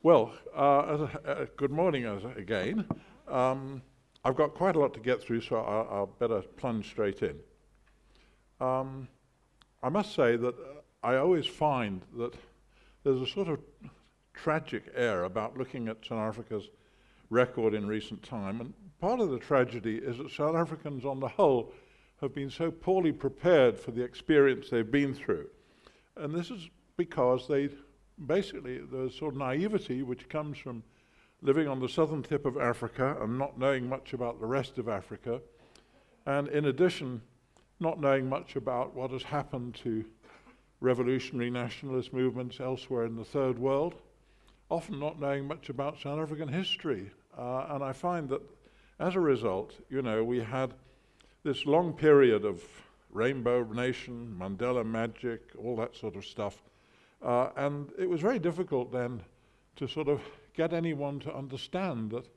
Well, good morning again. I've got quite a lot to get through, so I'll better plunge straight in. I must say that I always find that there's a sort of tragic air about looking at South Africa's record in recent time, and part of the tragedy is that South Africans on the whole have been so poorly prepared for the experience they've been through. And this is because basically there's sort of naivety which comes from living on the southern tip of Africa and not knowing much about the rest of Africa, and in addition not knowing much about what has happened to revolutionary nationalist movements elsewhere in the third world, often not knowing much about South African history. And I find that as a result, we had this long period of Rainbow Nation, Mandela Magic, all that sort of stuff. And it was very difficult then to sort of get anyone to understand that,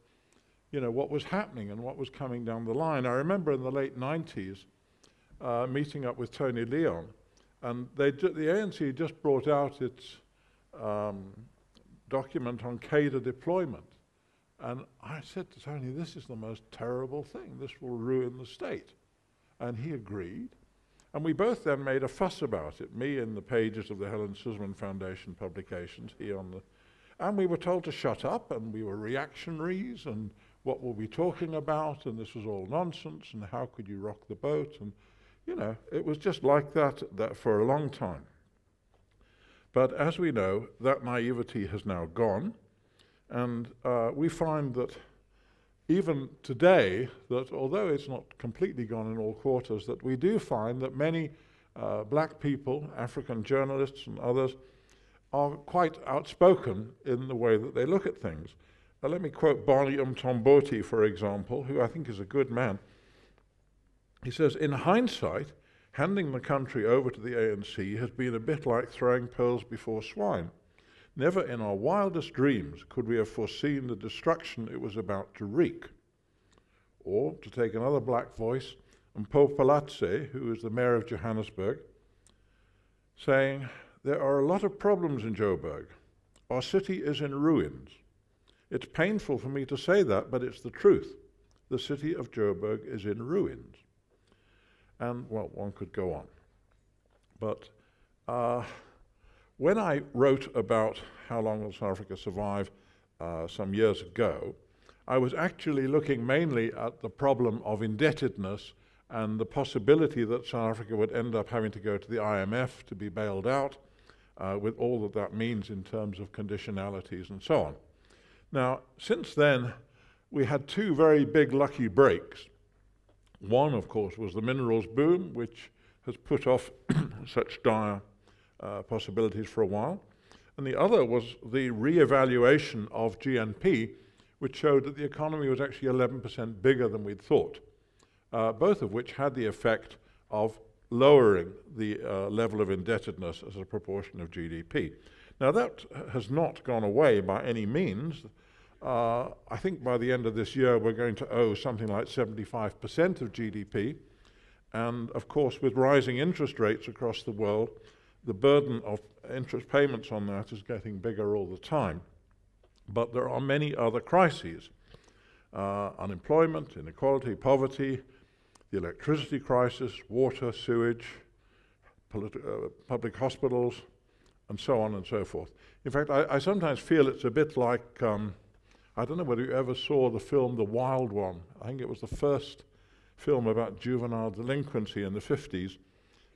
what was happening and what was coming down the line. I remember in the late 90s meeting up with Tony Leon, and the ANC just brought out its document on cadre deployment. And I said to Tony, this is the most terrible thing. This will ruin the state. And he agreed. And we both then made a fuss about it, me in the pages of the Helen Suzman Foundation publications, he on the... And we were told to shut up, and we were reactionaries, and what were we talking about, and this was all nonsense, and how could you rock the boat, and, it was just like that for a long time. But as we know, that naivety has now gone, and we find that even today, that although it's not completely gone in all quarters, that we do find that many black people, African journalists and others, are quite outspoken in the way that they look at things. Let me quote Barney Mtomboti, for example, who I think is a good man. He says, "In hindsight, handing the country over to the ANC has been a bit like throwing pearls before swine. Never in our wildest dreams could we have foreseen the destruction it was about to wreak." Or, to take another black voice, Mpho Palatse, who is the mayor of Johannesburg, saying, "There are a lot of problems in Joburg. Our city is in ruins. It's painful for me to say that, but it's the truth. The city of Joburg is in ruins." And, well, one could go on. But when I wrote about how long will South Africa survive some years ago, I was actually looking mainly at the problem of indebtedness and the possibility that South Africa would end up having to go to the IMF to be bailed out, with all that that means in terms of conditionalities and so on. Now, since then, we had two very big lucky breaks. One, of course, was the minerals boom, which has put off such dire possibilities for a while. And the other was the re-evaluation of GNP, which showed that the economy was actually 11% bigger than we'd thought, both of which had the effect of lowering the level of indebtedness as a proportion of GDP. Now, that has not gone away by any means. I think by the end of this year, we're going to owe something like 75% of GDP. And of course, with rising interest rates across the world, the burden of interest payments on that is getting bigger all the time. But there are many other crises. Unemployment, inequality, poverty, the electricity crisis, water, sewage, public hospitals, and so on and so forth. In fact, I sometimes feel it's a bit like, I don't know whether you ever saw the film The Wild One. I think it was the first film about juvenile delinquency in the 50s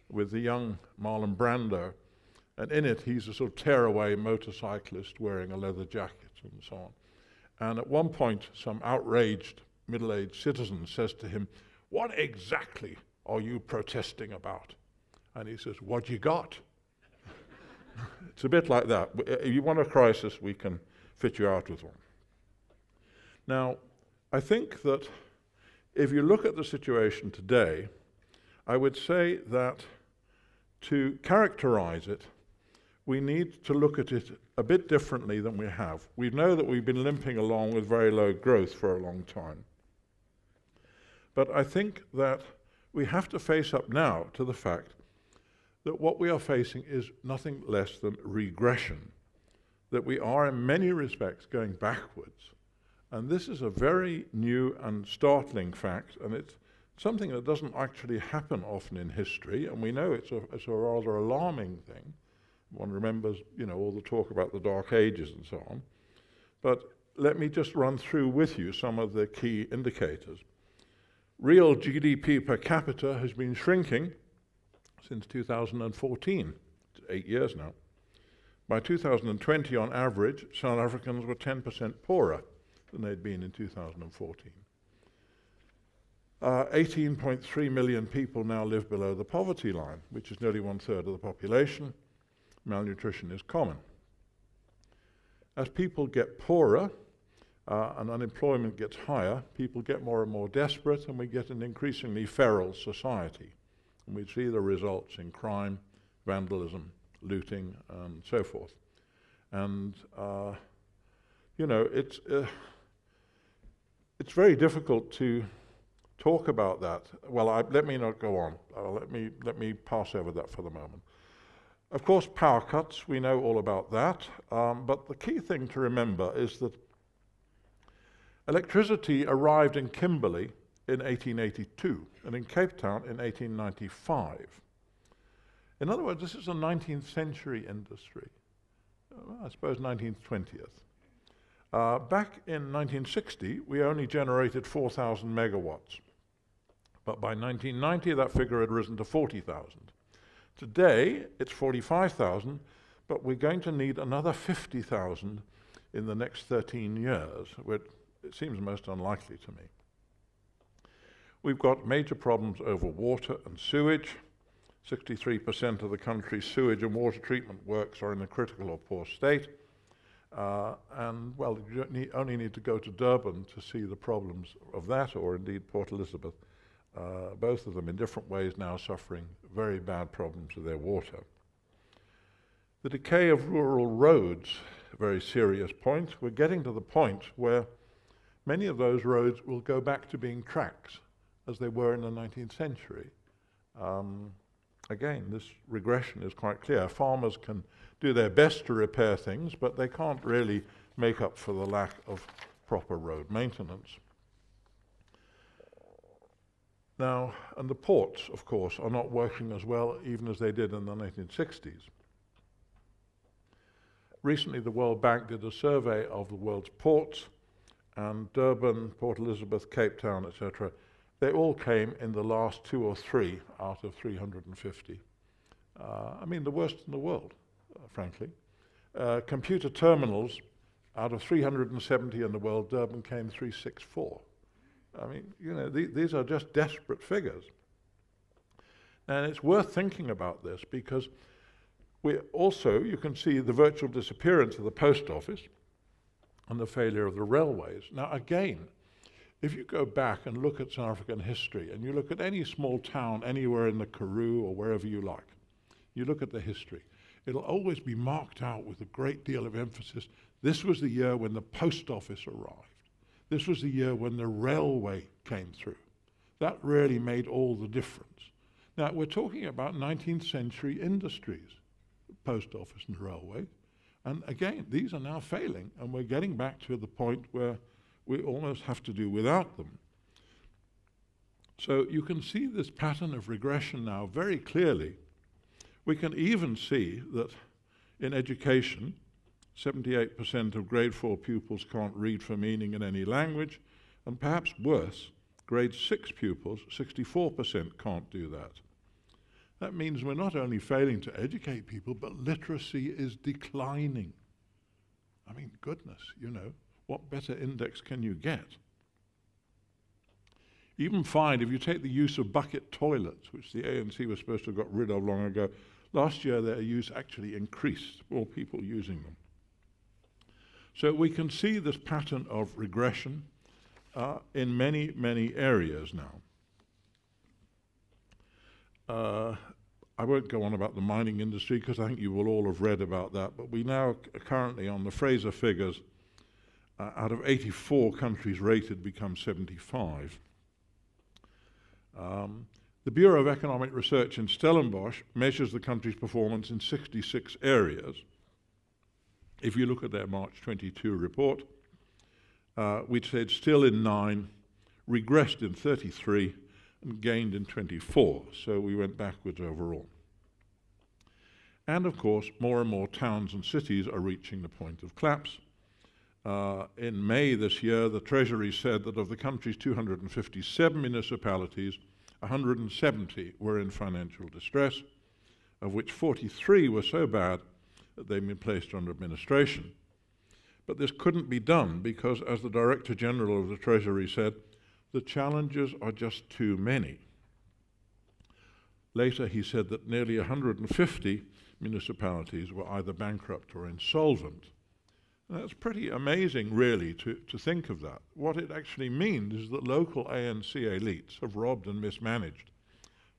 with the young Marlon Brando. And in it, he's a sort of tearaway motorcyclist wearing a leather jacket and so on. And at one point, some outraged middle-aged citizen says to him, "What exactly are you protesting about?" And he says, "What you got?" It's a bit like that. If you want a crisis, we can fit you out with one. Now, I think that if you look at the situation today, I would say that to characterize it, we need to look at it a bit differently than we have. We know that we've been limping along with very low growth for a long time. But I think that we have to face up now to the fact that what we are facing is nothing less than regression. that we are in many respects going backwards. And this is a very new and startling fact, and it's something that doesn't actually happen often in history, and we know it's a rather alarming thing. One remembers, all the talk about the Dark Ages and so on. But let me just run through with you some of the key indicators. Real GDP per capita has been shrinking since 2014, 8 years now. By 2020, on average, South Africans were 10% poorer than they'd been in 2014. 18.3 million people now live below the poverty line, which is nearly 1/3 of the population. Malnutrition is common. As people get poorer and unemployment gets higher, people get more and more desperate, and we get an increasingly feral society. And we see the results in crime, vandalism, looting, and so forth. And it's very difficult to talk about that. Well, let me not go on. Let me pass over that for the moment. Of course, power cuts, we know all about that, but the key thing to remember is that electricity arrived in Kimberley in 1882 and in Cape Town in 1895. In other words, this is a 19th century industry, I suppose 19th, 20th. Back in 1960, we only generated 4,000 megawatts, but by 1990 that figure had risen to 40,000. Today, it's 45,000, but we're going to need another 50,000 in the next 13 years, which it seems most unlikely to me. We've got major problems over water and sewage. 63% of the country's sewage and water treatment works are in a critical or poor state. Well, you only need to go to Durban to see the problems of that, or indeed Port Elizabeth. Both of them in different ways now suffering very bad problems with their water. The decay of rural roads, a very serious point. We're getting to the point where many of those roads will go back to being tracks as they were in the 19th century. Again, this regression is quite clear. Farmers can do their best to repair things, but they can't really make up for the lack of proper road maintenance. Now, and the ports, of course, are not working as well even as they did in the 1960s. Recently, the World Bank did a survey of the world's ports, and Durban, Port Elizabeth, Cape Town, etc., they all came in the last 2 or 3 out of 350. The worst in the world, frankly. Computer terminals, out of 370 in the world, Durban came 364. These are just desperate figures. And it's worth thinking about this because you can see the virtual disappearance of the post office and the failure of the railways. Now again, if you go back and look at South African history, and you look at any small town anywhere in the Karoo or wherever you like, you look at the history, it'll always be marked out with a great deal of emphasis. This was the year when the post office arrived. This was the year when the railway came through. That really made all the difference. Now, we're talking about 19th century industries, post office and railway, and again, these are now failing, and we're getting back to the point where we almost have to do without them. So you can see this pattern of regression now very clearly. We can even see that in education, 78% of grade 4 pupils can't read for meaning in any language, and perhaps worse, grade 6 pupils, 64% can't do that. That means we're not only failing to educate people, but literacy is declining. Goodness, what better index can you get? Even find, if you take the use of bucket toilets, which the ANC was supposed to have got rid of long ago, last year their use actually increased, more people using them. So we can see this pattern of regression in many, many areas now. I won't go on about the mining industry because I think you will all have read about that, but we now currently on the Fraser figures, out of 84 countries rated, become 75. The Bureau of Economic Research in Stellenbosch measures the country's performance in 66 areas. if you look at their March 22 report, which said still in 9, regressed in 33, and gained in 24. So we went backwards overall. And of course, more and more towns and cities are reaching the point of collapse. In May this year, the Treasury said that of the country's 257 municipalities, 170 were in financial distress, of which 43 were so bad that they've been placed under administration. But this couldn't be done because, as the Director General of the Treasury said, the challenges are just too many. Later he said that nearly 150 municipalities were either bankrupt or insolvent. And that's pretty amazing, really, to think of that. What it actually means is that local ANC elites have robbed and mismanaged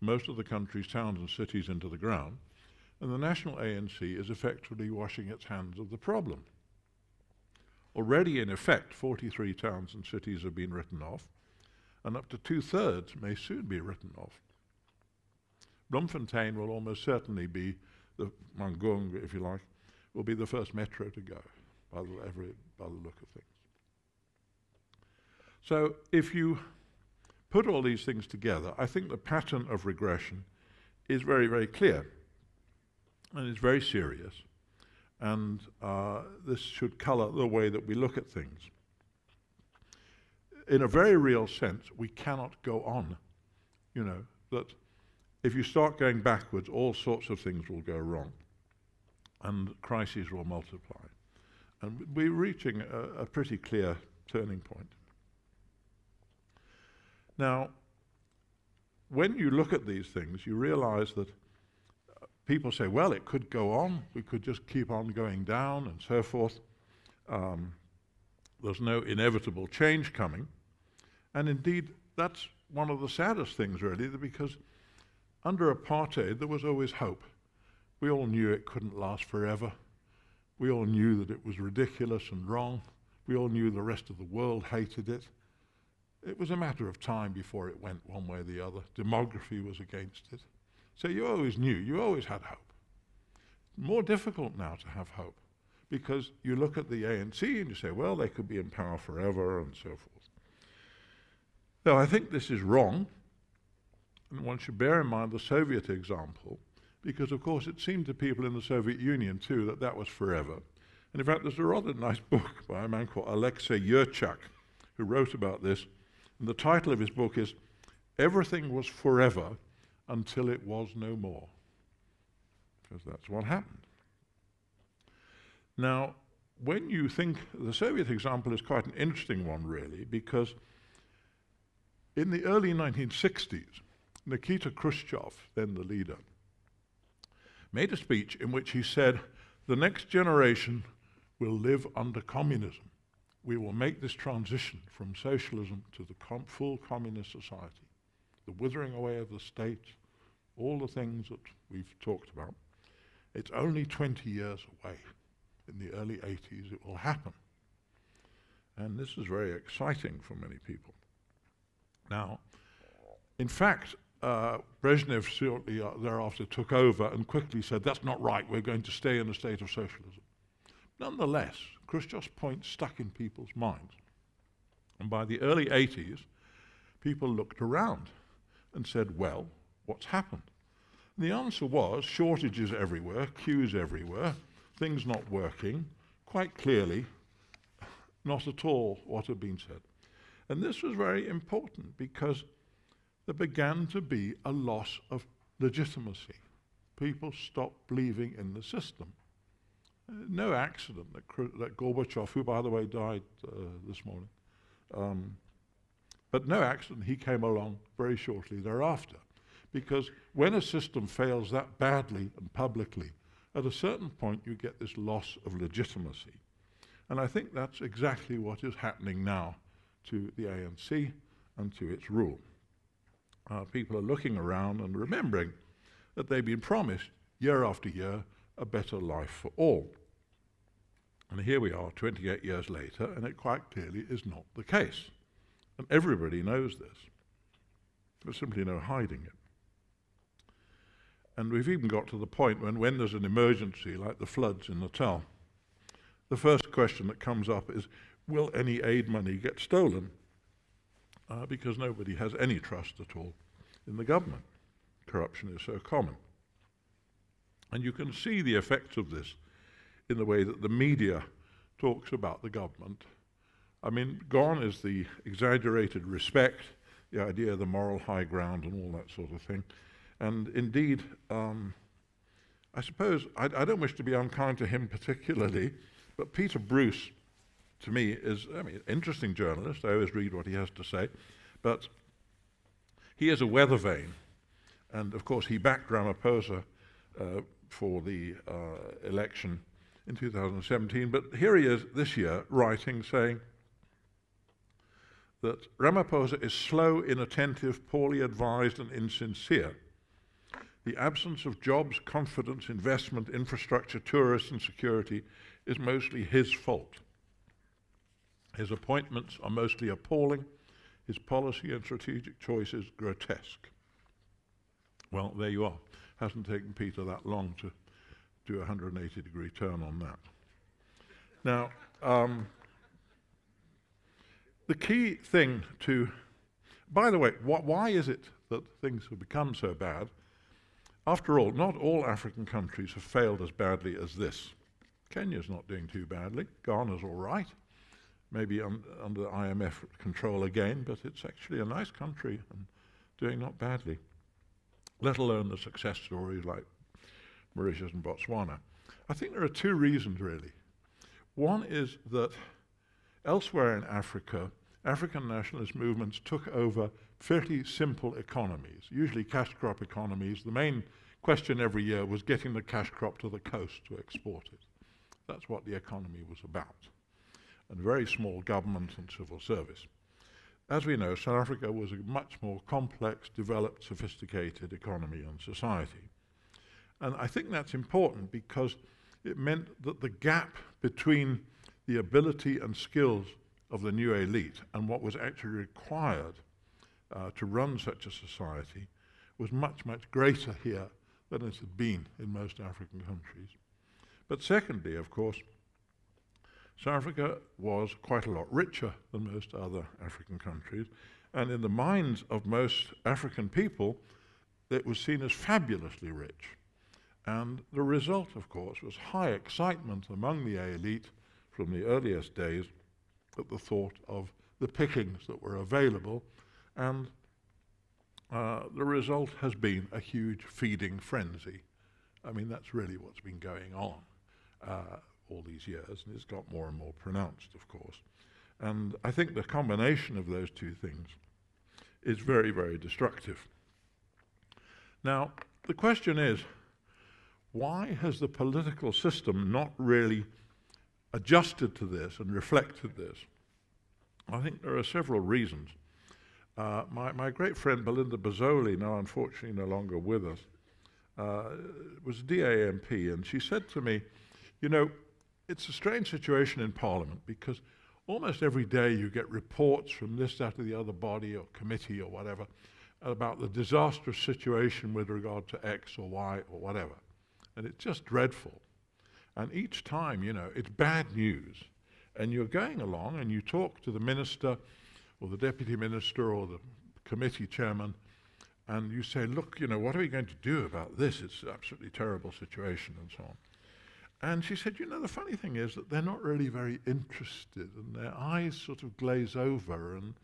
most of the country's towns and cities into the ground, and the national ANC is effectively washing its hands of the problem. Already, in effect, 43 towns and cities have been written off, and up to 2/3 may soon be written off. Bloemfontein will almost certainly be, the Mangung, if you like, will be the first metro to go, by the look of things. So if you put all these things together, I think the pattern of regression is very, very clear, and it's very serious, and this should color the way that we look at things. In a very real sense, we cannot go on. You know, that if you start going backwards, all sorts of things will go wrong, and crises will multiply. And we're reaching a pretty clear turning point. Now, when you look at these things, you realize that people say, well, it could go on, we could just keep on going down and so forth. There's no inevitable change coming. And indeed, that's one of the saddest things, really, because under apartheid, there was always hope. We all knew it couldn't last forever. We all knew that it was ridiculous and wrong. We all knew the rest of the world hated it. It was a matter of time before it went one way or the other. Demography was against it. So you always knew, you always had hope. More difficult now to have hope, because you look at the ANC and you say, well, they could be in power forever and so forth. Now, I think this is wrong, and one should bear in mind the Soviet example, because, of course, it seemed to people in the Soviet Union, too, that that was forever. And in fact, there's a rather nice book by a man called Alexei Yurchak, who wrote about this, and the title of his book is Everything Was Forever Until It Was No More, because that's what happened. Now, when you think, the Soviet example is quite an interesting one, really, because in the early 1960s, Nikita Khrushchev, then the leader, made a speech in which he said, the next generation will live under communism. We will make this transition from socialism to the full communist society. The withering away of the state, all the things that we've talked about. It's only 20 years away. In the early 80s, it will happen. And this is very exciting for many people. Now, in fact, Brezhnev shortly thereafter took over and quickly said, that's not right, we're going to stay in a state of socialism. Nonetheless, Khrushchev's point stuck in people's minds. And by the early 80s, people looked around and said, well, what's happened? And the answer was shortages everywhere, queues everywhere, things not working, quite clearly, not at all what had been said. And this was very important because there began to be a loss of legitimacy. People stopped believing in the system. No accident that Gorbachev, who by the way died this morning, but no accident he came along very shortly thereafter. Because when a system fails that badly and publicly, at a certain point you get this loss of legitimacy. And I think that's exactly what is happening now to the ANC and to its rule. People are looking around and remembering that they've been promised, year after year, a better life for all. And here we are 28 years later, and it quite clearly is not the case. And everybody knows this. There's simply no hiding it. And we've even got to the point when there's an emergency, like the floods in Natal, the first question that comes up is, will any aid money get stolen? Because nobody has any trust at all in the government. Corruption is so common. And you can see the effects of this in the way that the media talks about the government. I mean, gone is the exaggerated respect, the idea of the moral high ground and all that sort of thing. And indeed, I suppose, I don't wish to be unkind to him particularly, but Peter Bruce, to me, is an interesting journalist. I always read what he has to say. But he is a weather vane. And of course, he backed Ramaphosa for the election in 2017. But here he is this year writing, saying that Ramaphosa is slow, inattentive, poorly advised, and insincere. The absence of jobs, confidence, investment, infrastructure, tourists, and security is mostly his fault. His appointments are mostly appalling, his policy and strategic choices grotesque. Well, there you are. Hasn't taken Peter that long to do a 180-degree turn on that. Now, the key thing to, by the way, why is it that things have become so bad? After all, not all African countries have failed as badly as this. Kenya's not doing too badly. Ghana's all right, maybe under IMF control again, but it's actually a nice country and doing not badly, let alone the success stories like Mauritius and Botswana. I think there are two reasons, really. One is that elsewhere in Africa, African nationalist movements took over fairly simple economies, usually cash crop economies. The main question every year was getting the cash crop to the coast to export it. That's what the economy was about. And very small government and civil service. As we know, South Africa was a much more complex, developed, sophisticated economy and society. And I think that's important because it meant that the gap between the ability and skills of the new elite and what was actually required to run such a society was much, much greater here than it had been in most African countries. But secondly, of course, South Africa was quite a lot richer than most other African countries, and in the minds of most African people, it was seen as fabulously rich. And the result, of course, was high excitement among the elite from the earliest days at the thought of the pickings that were available, and the result has been a huge feeding frenzy. I mean, that's really what's been going on all these years, and it's got more and more pronounced, of course. And I think the combination of those two things is very, very destructive. Now, the question is, why has the political system not really adjusted to this and reflected this? I think there are several reasons. My great friend Belinda Bozzoli, now unfortunately no longer with us, was DAMP, and she said to me, you know, it's a strange situation in Parliament because almost every day you get reports from this, that, or the other body or committee or whatever about the disastrous situation with regard to X or Y or whatever. And it's just dreadful. And each time, you know, it's bad news. And you're going along and you talk to the minister or the deputy minister or the committee chairman, and you say, look, you know, what are we going to do about this? It's an absolutely terrible situation and so on. And she said, you know, the funny thing is that they're not really very interested, and their eyes sort of glaze over, and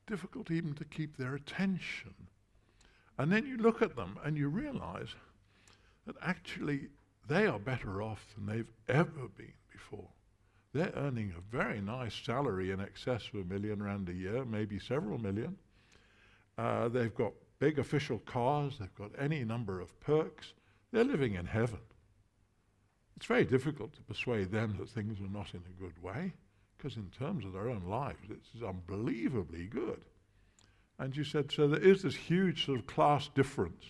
difficult even to keep their attention. And then you look at them and you realize that actually they are better off than they've ever been before. They're earning a very nice salary in excess of R1 million a year, maybe several million. They've got big official cars, they've got any number of perks. They're living in heaven. It's very difficult to persuade them that things are not in a good way, because in terms of their own lives, it's unbelievably good. And you said, so there is this huge sort of class difference,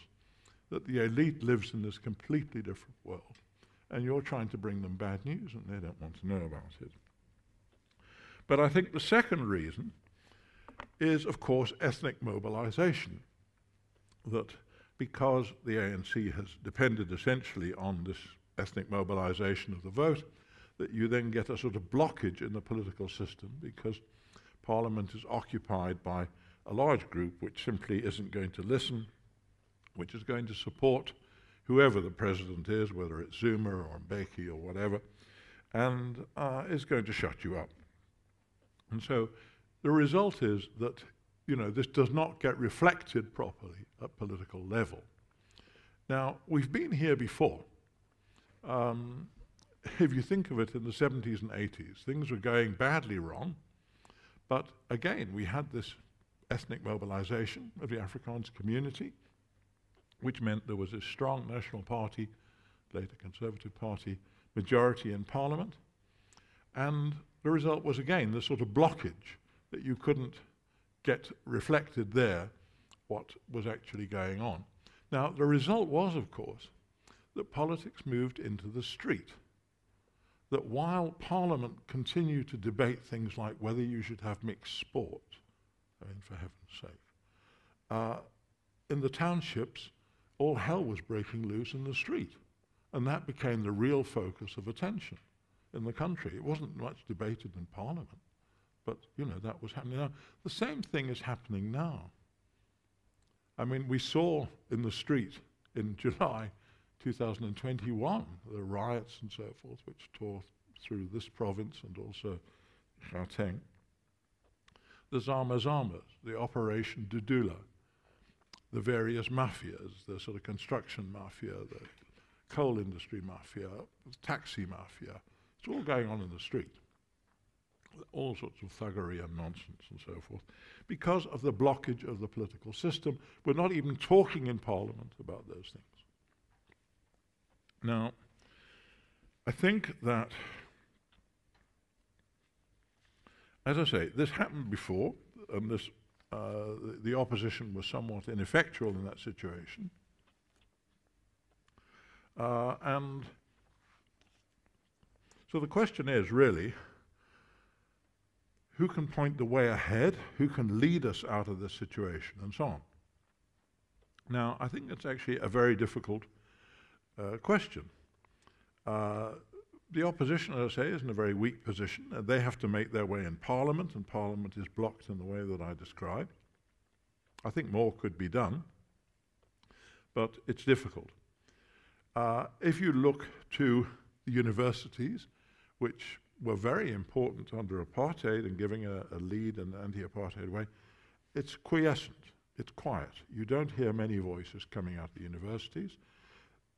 that the elite lives in this completely different world, and you're trying to bring them bad news, and they don't want to know about it. But I think the second reason is, of course, ethnic mobilization, that because the ANC has depended essentially on this ethnic mobilization of the vote, that you then get a sort of blockage in the political system because Parliament is occupied by a large group which simply isn't going to listen, which is going to support whoever the president is, whether it's Zuma or Mbeki or whatever, and is going to shut you up. And so the result is that, you know, this does not get reflected properly at political level. Now, we've been here before. If you think of it, in the 70s and 80s, things were going badly wrong, but again, we had this ethnic mobilization of the Afrikaans community, which meant there was a strong National Party, later Conservative Party, majority in Parliament, and the result was again this sort of blockage that you couldn't get reflected there what was actually going on. Now, the result was, of course, that politics moved into the street. That while Parliament continued to debate things like whether you should have mixed sport, I mean, for heaven's sake, in the townships, all hell was breaking loose in the street. And that became the real focus of attention in the country. It wasn't much debated in Parliament, but, you know, that was happening. Now, the same thing is happening now. I mean, we saw in the street in July 2021 the riots and so forth, which tore through this province and also Gauteng. The Zama-Zamas, the Operation Dudula, the various mafias, the sort of construction mafia, the coal industry mafia, the taxi mafia. It's all going on in the street. All sorts of thuggery and nonsense and so forth, because of the blockage of the political system. We're not even talking in Parliament about those things. Now, I think that, as I say, this happened before, and this, the opposition was somewhat ineffectual in that situation. And so the question is really, who can point the way ahead? Who can lead us out of this situation? And so on. Now, I think it's actually a very difficult question. The opposition, as I say, is in a very weak position. They have to make their way in Parliament, and Parliament is blocked in the way that I described. I think more could be done, but it's difficult. If you look to the universities, which were very important under apartheid and giving a lead in the anti-apartheid way, it's quiescent, it's quiet. You don't hear many voices coming out of the universities.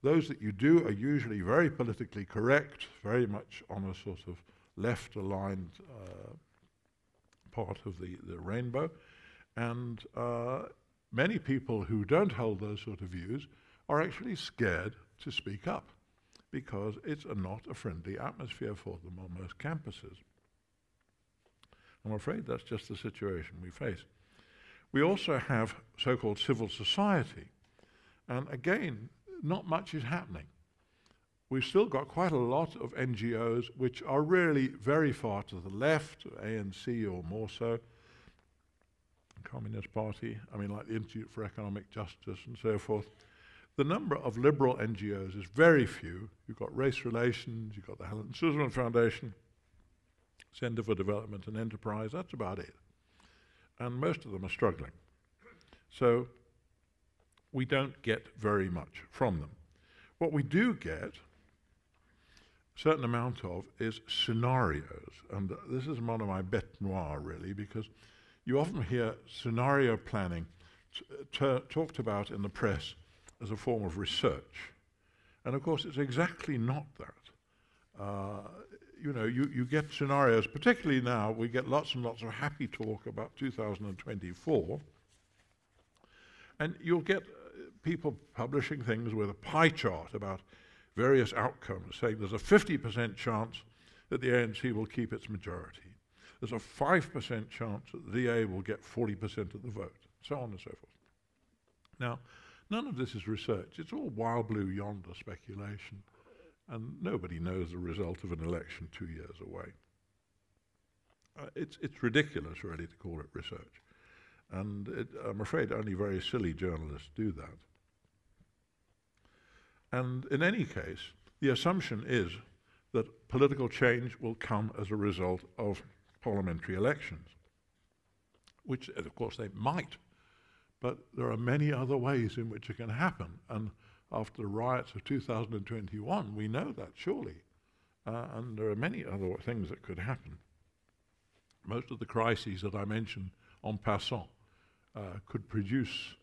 Those that you do are usually very politically correct, very much on a sort of left-aligned part of the rainbow, and many people who don't hold those sort of views are actually scared to speak up, because it's not a friendly atmosphere for them on most campuses. I'm afraid that's just the situation we face. We also have so-called civil society, and again, not much is happening. We've still got quite a lot of NGOs which are really very far to the left, ANC or more so, Communist Party, I mean, like the Institute for Economic Justice and so forth. The number of liberal NGOs is very few. You've got Race Relations, you've got the Helen Suzman Foundation, Centre for Development and Enterprise, that's about it. And most of them are struggling. So we don't get very much from them. What we do get a certain amount of is scenarios, and this is one of my bêtes noires really, because you often hear scenario planning talked about in the press as a form of research. And of course, it's exactly not that. You know, you get scenarios, particularly now, we get lots and lots of happy talk about 2024, and you'll get people publishing things with a pie chart about various outcomes, saying there's a 50% chance that the ANC will keep its majority. There's a 5% chance that the DA will get 40% of the vote, so on and so forth. Now, none of this is research. It's all wild blue yonder speculation, and nobody knows the result of an election 2 years away. It's ridiculous, really, to call it research. And I'm afraid only very silly journalists do that. And in any case, the assumption is that political change will come as a result of parliamentary elections, which, of course, they might, but there are many other ways in which it can happen. And after the riots of 2021, we know that, surely. And there are many other things that could happen. Most of the crises that I mentioned en passant could produce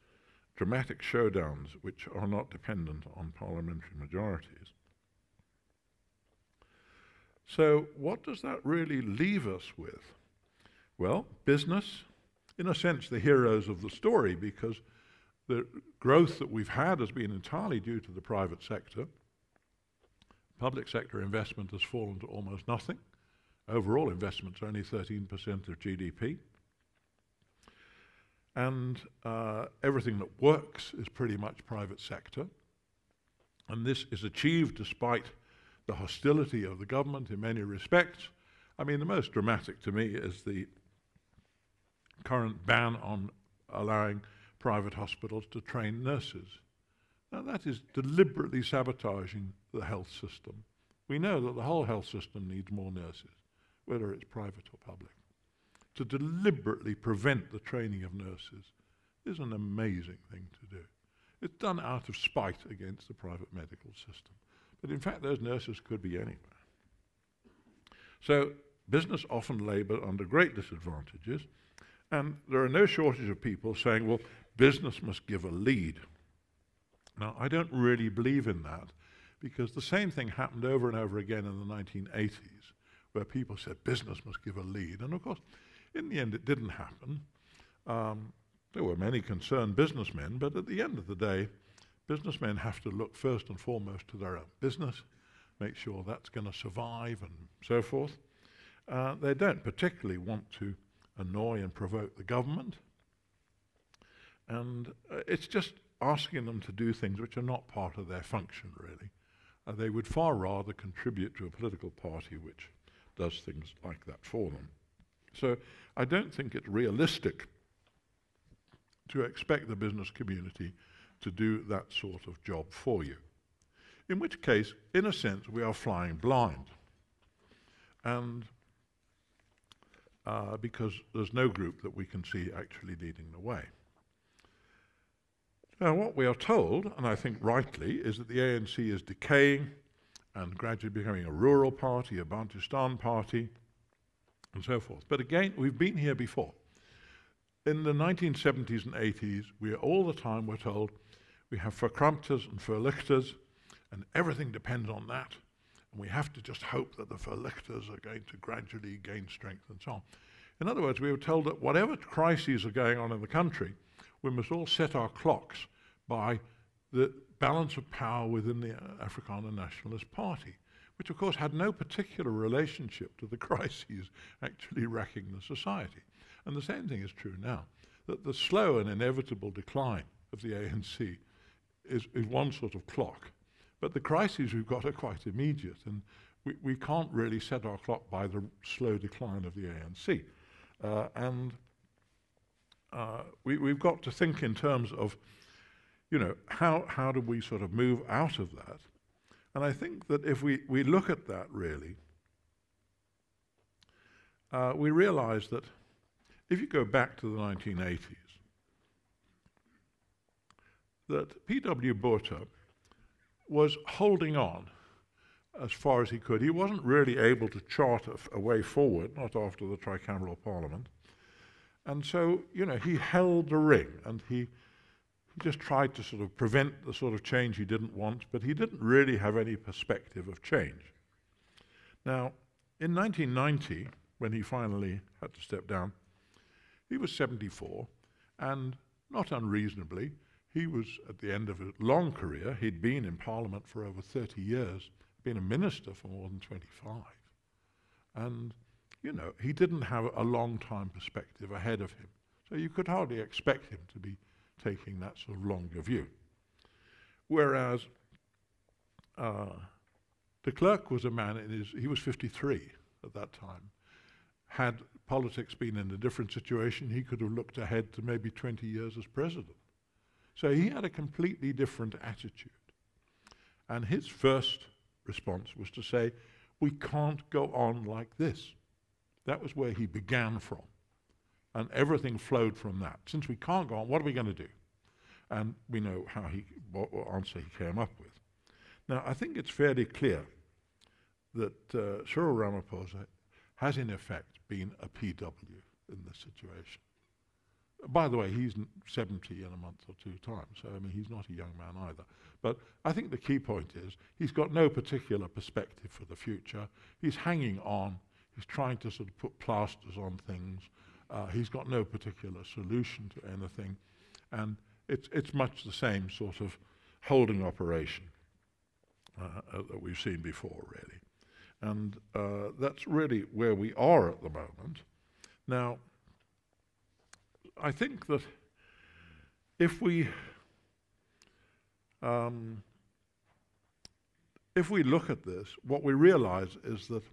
dramatic showdowns which are not dependent on parliamentary majorities. So what does that really leave us with? Well, business, in a sense, the heroes of the story, because the growth that we've had has been entirely due to the private sector. Public sector investment has fallen to almost nothing. Overall investment's only 13% of GDP. And everything that works is pretty much private sector. And this is achieved despite the hostility of the government in many respects. I mean, the most dramatic to me is the current ban on allowing private hospitals to train nurses. Now, that is deliberately sabotaging the health system. We know that the whole health system needs more nurses, whether it's private or public. To deliberately prevent the training of nurses is an amazing thing to do. It's done out of spite against the private medical system. But in fact, those nurses could be anywhere. So business often labor under great disadvantages, and there are no shortage of people saying, well, business must give a lead. Now, I don't really believe in that, because the same thing happened over and over again in the 1980s, where people said business must give a lead. And of course, in the end, it didn't happen. There were many concerned businessmen, but at the end of the day, businessmen have to look first and foremost to their own business, make sure that's going to survive and so forth. They don't particularly want to annoy and provoke the government. And it's just asking them to do things which are not part of their function, really. They would far rather contribute to a political party which does things like that for them. So I don't think it's realistic to expect the business community to do that sort of job for you. In which case, in a sense, we are flying blind. And because there's no group that we can see actually leading the way. Now, what we are told, and I think rightly, is that the ANC is decaying and gradually becoming a rural party, a Bantustan party, and so forth. But again, we've been here before. In the 1970s and 80s, all the time we're told we have verkramptes and verlichters, and everything depends on that. And we have to just hope that the verlichters are going to gradually gain strength and so on. In other words, we were told that whatever crises are going on in the country, we must all set our clocks by the balance of power within the Afrikaner Nationalist Party, which of course had no particular relationship to the crises actually wrecking the society. And the same thing is true now, that the slow and inevitable decline of the ANC is one sort of clock. But the crises we've got are quite immediate, and we can't really set our clock by the slow decline of the ANC. We've got to think in terms of, you know, how do we sort of move out of that? And I think that if we look at that really, we realize that if you go back to the 1980s, that P.W. Botha was holding on as far as he could. He wasn't really able to chart a way forward, not after the tricameral parliament. And so, you know, he held the ring, and he just tried to sort of prevent the sort of change he didn't want, but he didn't really have any perspective of change. Now, in 1990, when he finally had to step down, he was 74, and not unreasonably, he was at the end of a long career. He'd been in Parliament for over 30 years, been a minister for more than 25. And, you know, he didn't have a long-time perspective ahead of him. So you could hardly expect him to be taking that sort of longer view. Whereas de Klerk was a man, he was 53 at that time. Had politics been in a different situation, he could have looked ahead to maybe 20 years as president. So he had a completely different attitude. And his first response was to say, we can't go on like this. That was where he began from. And everything flowed from that. Since we can't go on, what are we going to do? And we know what answer he came up with. Now, I think it's fairly clear that Cyril Ramaphosa has in effect been a PW in this situation. By the way, he's 70 in a month or two time, so I mean, he's not a young man either. But I think the key point is he's got no particular perspective for the future. He's hanging on. He's trying to sort of put plasters on things. He's got no particular solution to anything. And it's much the same sort of holding operation that we've seen before, really. And that's really where we are at the moment. Now, I think that if we look at this, what we realize is that,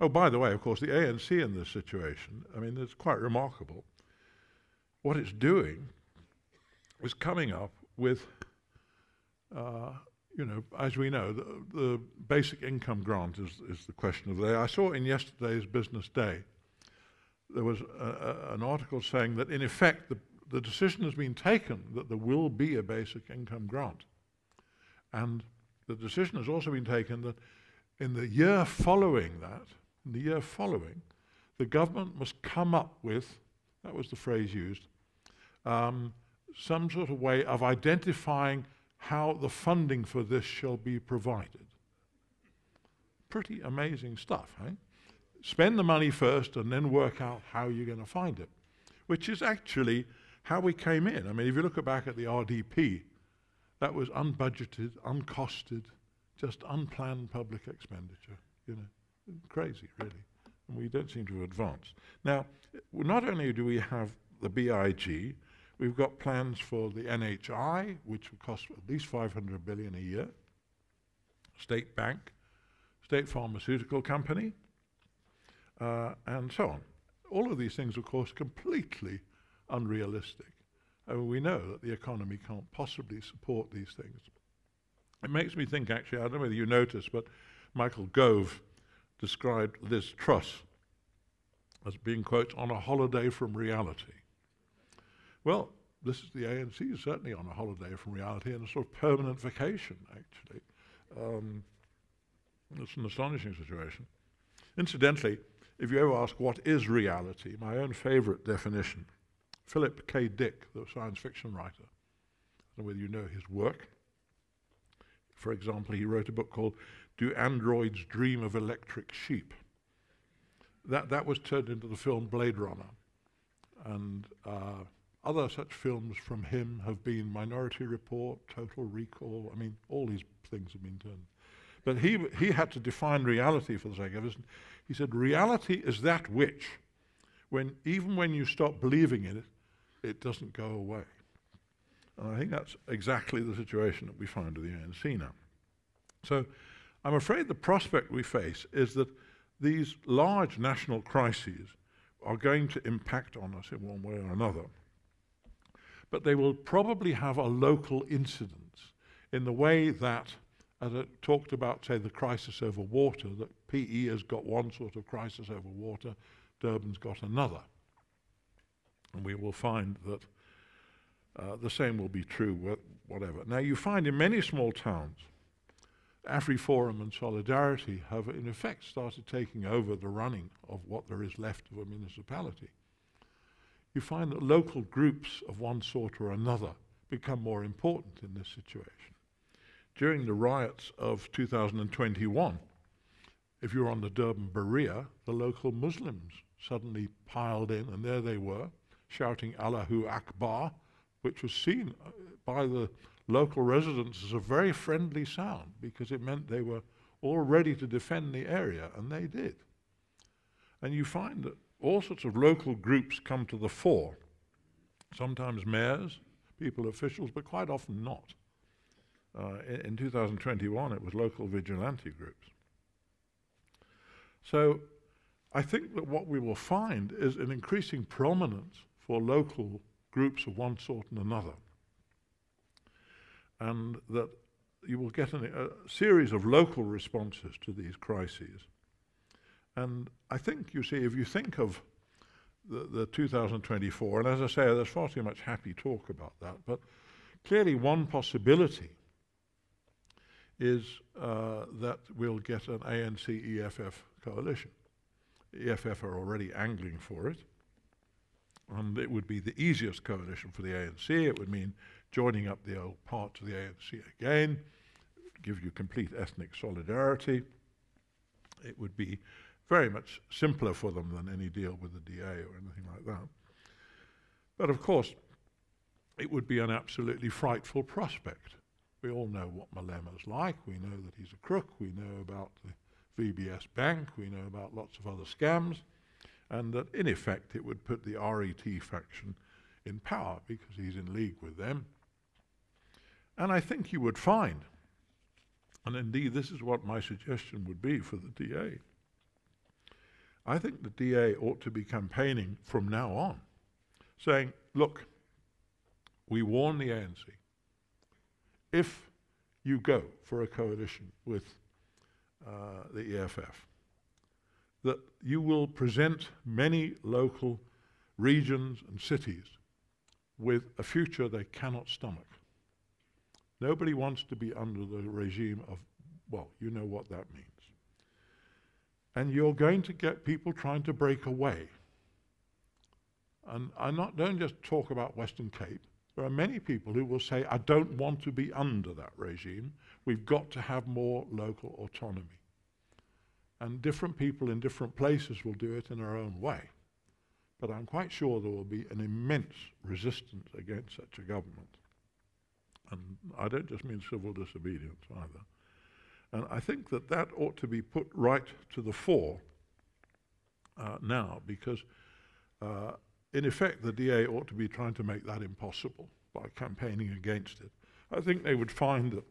oh, by the way, of course, the ANC in this situation, I mean, it's quite remarkable. What it's doing is coming up with, you know, as we know, the basic income grant is the question of the day. I saw in yesterday's Business Day, there was an article saying that, in effect, the decision has been taken that there will be a basic income grant. And the decision has also been taken that in the year following that, the government must come up with, that was the phrase used, some sort of way of identifying how the funding for this shall be provided. Pretty amazing stuff, eh? Spend the money first and then work out how you're going to find it, which is actually how we came in. I mean, if you look back at the RDP, that was unbudgeted, uncosted, just unplanned public expenditure, you know, crazy, really. And we don't seem to advance. Now, not only do we have the BIG, we've got plans for the NHI, which will cost at least $500 billion a year, State Bank, State Pharmaceutical Company, and so on. All of these things, of course, completely unrealistic. I mean, we know that the economy can't possibly support these things. It makes me think, actually, I don't know whether you noticed, but Michael Gove described Liz Truss as being, quote, on a holiday from reality. Well, this is the ANC certainly on a holiday from reality and a sort of permanent vacation, actually. It's an astonishing situation. Incidentally, if you ever ask what is reality, my own favorite definition, Philip K. Dick, the science fiction writer, I don't know whether you know his work. For example, he wrote a book called Do Androids Dream of Electric Sheep? That was turned into the film Blade Runner. And other such films from him have been Minority Report, Total Recall. I mean, all these things have been turned. But he had to define reality for the sake of it. He said, reality is that which, even when you stop believing in it, it doesn't go away. And I think that's exactly the situation that we find with the ANC now. So I'm afraid the prospect we face is that these large national crises are going to impact on us in one way or another. But they will probably have a local incidence in the way that, as I talked about, say, the crisis over water, that PE has got one sort of crisis over water, Durban's got another. And we will find that the same will be true, whatever. Now, you find in many small towns, AfriForum and Solidarity have, in effect, started taking over the running of what there is left of a municipality. You find that local groups of one sort or another become more important in this situation. During the riots of 2021, if you're on the Durban Berea, the local Muslims suddenly piled in, and there they were, shouting Allahu Akbar, which was seen by the local residents as a very friendly sound, because it meant they were all ready to defend the area, and they did. And you find that all sorts of local groups come to the fore, sometimes mayors, people, officials, but quite often not. In 2021, it was local vigilante groups. So I think that what we will find is an increasing prominence for local groups of one sort and another. And that you will get a series of local responses to these crises. And I think, you see, if you think of the 2024, and as I say, there's far too much happy talk about that, but clearly one possibility is that we'll get an ANC-EFF coalition. The EFF are already angling for it, and it would be the easiest coalition for the ANC. It would mean joining up the old parts of the ANC again, give you complete ethnic solidarity. It would be very much simpler for them than any deal with the DA or anything like that. But of course, it would be an absolutely frightful prospect. We all know what Malema's like. We know that he's a crook. We know about the VBS Bank. We know about lots of other scams. And that, in effect, it would put the RET faction in power because he's in league with them. And I think you would find, and indeed this is what my suggestion would be for the DA, I think the DA ought to be campaigning from now on, saying, look, we warn the ANC, if you go for a coalition with the EFF, that you will present many local regions and cities with a future they cannot stomach. Nobody wants to be under the regime of, well, you know what that means. And you're going to get people trying to break away. And don't just talk about Western Cape. There are many people who will say, I don't want to be under that regime. We've got to have more local autonomy. And different people in different places will do it in their own way. But I'm quite sure there will be an immense resistance against such a government. And I don't just mean civil disobedience either. And I think that that ought to be put right to the fore now, because in effect the DA ought to be trying to make that impossible by campaigning against it. I think they would find that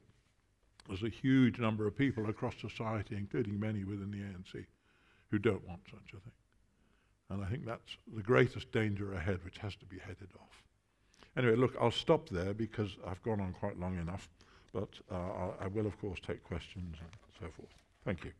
there's a huge number of people across society, including many within the ANC, who don't want such a thing. And I think that's the greatest danger ahead, which has to be headed off. Anyway, look, I'll stop there because I've gone on quite long enough, but I will, of course, take questions and so forth. Thank you.